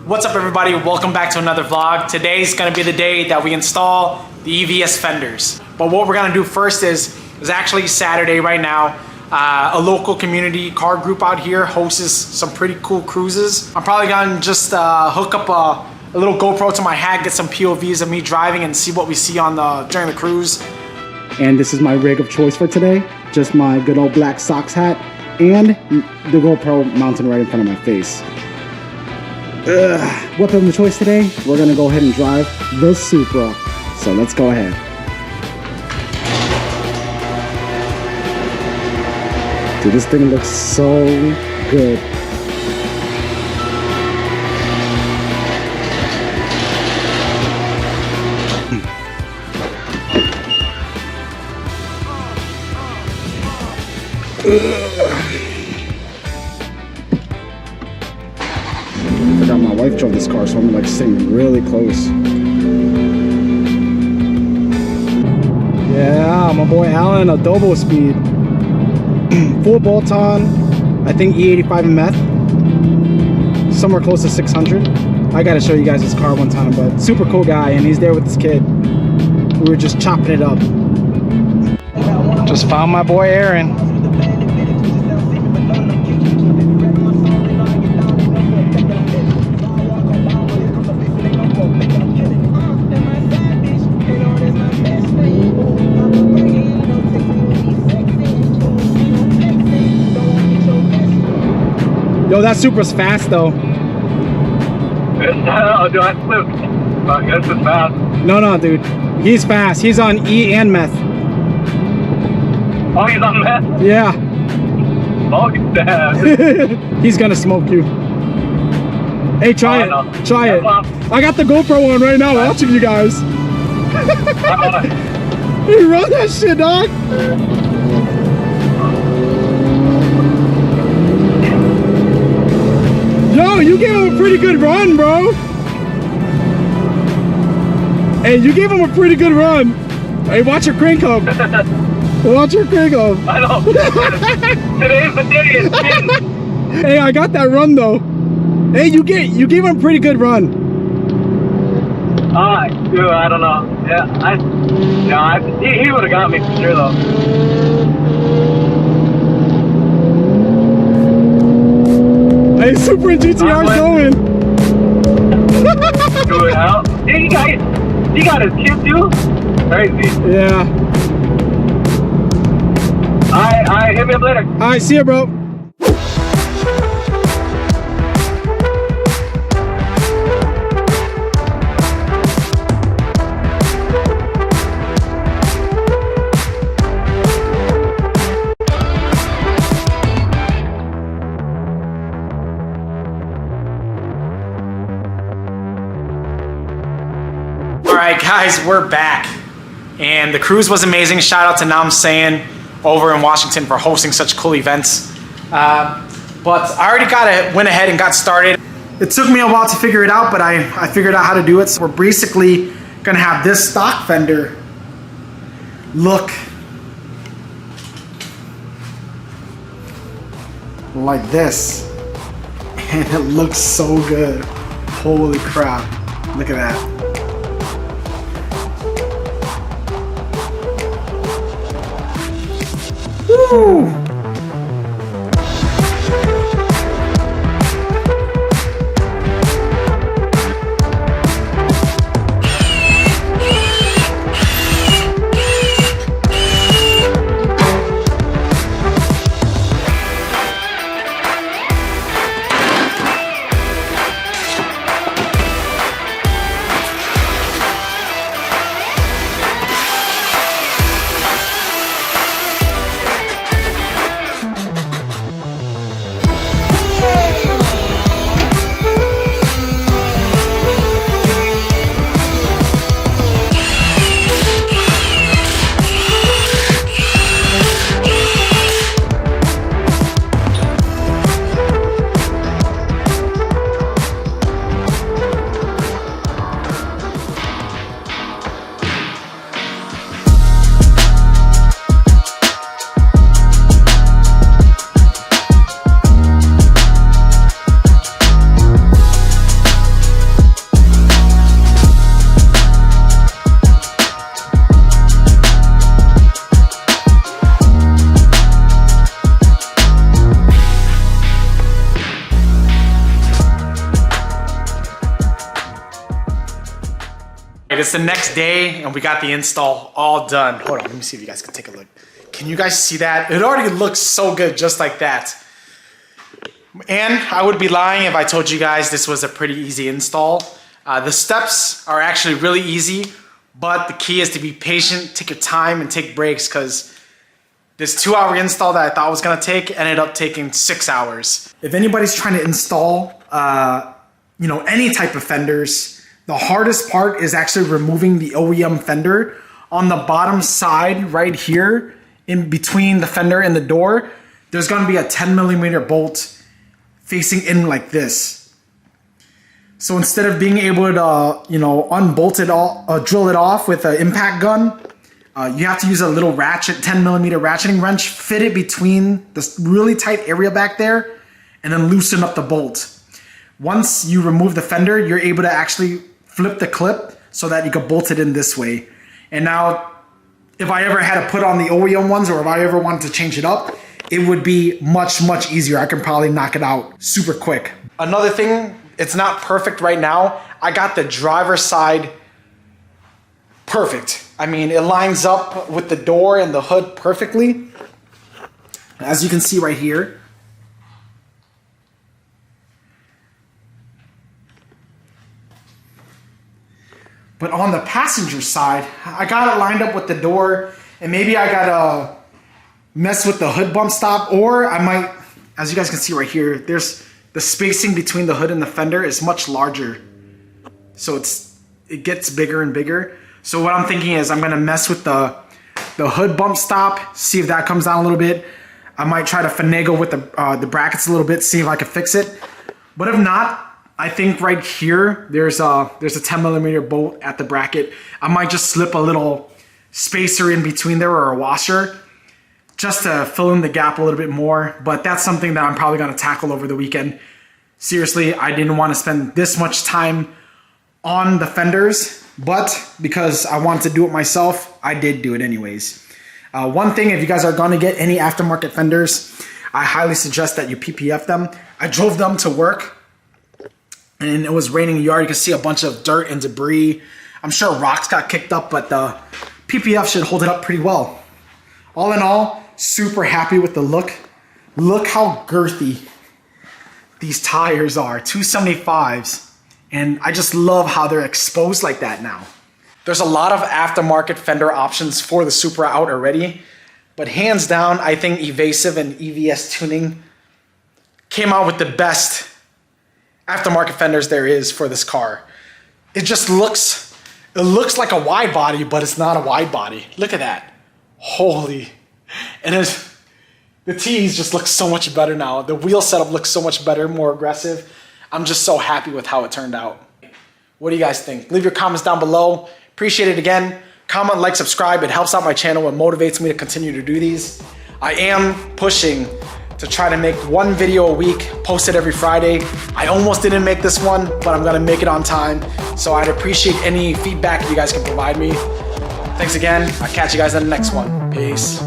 What's up everybody, welcome back to another vlog. Today's gonna be the day that we install the EVS fenders. But what we're gonna do first is actually Saturday right now. A local community car group out here hosts some pretty cool cruises. I'm probably gonna just hook up a little GoPro to my hat, get some POVs of me driving and see what we see on during the cruise. And this is my rig of choice for today. Just my good old black socks hat and the GoPro mounted right in front of my face. Weapon of choice today, we're gonna go ahead and drive the Supra. So let's go ahead. Dude, this thing looks so good. I forgot my wife drove this car, so I'm like sitting really close. Yeah, my boy Alan, Adobo speed. Full bolt on, I think E85 meth. Somewhere close to 600. I gotta show you guys his car one time, but super cool guy, and he's there with his kid. We were just chopping it up. Just found my boy Aaron. Yo, that Supra's fast though. Oh, dude, I flipped. I guess it's fast. No, dude. He's fast. He's on E and meth. Oh, he's on meth? Yeah. Oh, he's dead. He's gonna smoke you. Hey, try it. Try it. I got the GoPro on right now watching you guys. Hey, run that shit, dog. Yo, you gave him a pretty good run, bro. Hey, you gave him a pretty good run. Hey, watch your crank up. Watch your crank up. I know. Today's the day. It's been. Hey, I got that run though. Hey, you gave him a pretty good run. Dude, I don't know. Yeah, he would have got me for sure though. Hey, Supra and GTR's going. Dude, hell. He got his kid too? Crazy. Yeah. Alright, hit me up later. Alright, see ya, bro. Alright guys, we're back. And the cruise was amazing. Shout out to Namsayin over in Washington for hosting such cool events. But I already went ahead and got started. It took me a while to figure it out, but I figured out how to do it. So we're basically gonna have this stock fender look like this. And it looks so good. Holy crap. Look at that. Woo! It's the next day and we got the install all done. Hold on, let me see if you guys can take a look. Can you guys see that? It already looks so good just like that. And I would be lying if I told you guys this was a pretty easy install. The steps are actually really easy, but the key is to be patient, take your time and take breaks, because this 2-hour install that I thought was gonna take ended up taking 6 hours. If anybody's trying to install any type of fenders, the hardest part is actually removing the OEM fender. On the bottom side right here, in between the fender and the door, there's gonna be a 10mm bolt facing in like this. So instead of being able to, unbolt it all, drill it off with an impact gun, you have to use a little ratchet, 10mm ratcheting wrench, fit it between this really tight area back there, and then loosen up the bolt. Once you remove the fender, you're able to actually flip the clip so that you can bolt it in this way. And now, if I ever had to put on the OEM ones, or if I ever wanted to change it up, it would be much, much easier. I can probably knock it out super quick. Another thing, it's not perfect right now. I got the driver's side perfect. I mean, it lines up with the door and the hood perfectly. As you can see right here. But on the passenger side, I got it lined up with the door, and maybe I gotta mess with the hood bump stop, or I might, as you guys can see right here, there's the spacing between the hood and the fender is much larger. So it gets bigger and bigger. So what I'm thinking is I'm gonna mess with the hood bump stop, see if that comes down a little bit. I might try to finagle with the brackets a little bit, see if I can fix it. But if not, I think right here, there's a 10mm bolt at the bracket. I might just slip a little spacer in between there, or a washer, just to fill in the gap a little bit more. But that's something that I'm probably gonna tackle over the weekend. Seriously, I didn't wanna spend this much time on the fenders, but because I wanted to do it myself, I did do it anyways. One thing, if you guys are gonna get any aftermarket fenders, I highly suggest that you PPF them. I drove them to work, and it was raining yard. You can see a bunch of dirt and debris. I'm sure rocks got kicked up, but the PPF should hold it up pretty well. All in all, super happy with the look. Look how girthy these tires are, 275s. And I just love how they're exposed like that now. There's a lot of aftermarket fender options for the Supra out already, but hands down, I think Evasive and EVS Tuning came out with the best aftermarket fenders there is for this car. It just looks like a wide body, but it's not a wide body. Look at that. Holy. And the T's just look so much better now. The wheel setup looks so much better, more aggressive. I'm just so happy with how it turned out. What do you guys think? Leave your comments down below. Appreciate it again. Comment, like, subscribe. It helps out my channel and motivates me to continue to do these. I am pushing to try to make 1 video a week, post it every Friday. I almost didn't make this one, but I'm gonna make it on time. So I'd appreciate any feedback you guys can provide me. Thanks again. I'll catch you guys in the next one. Peace.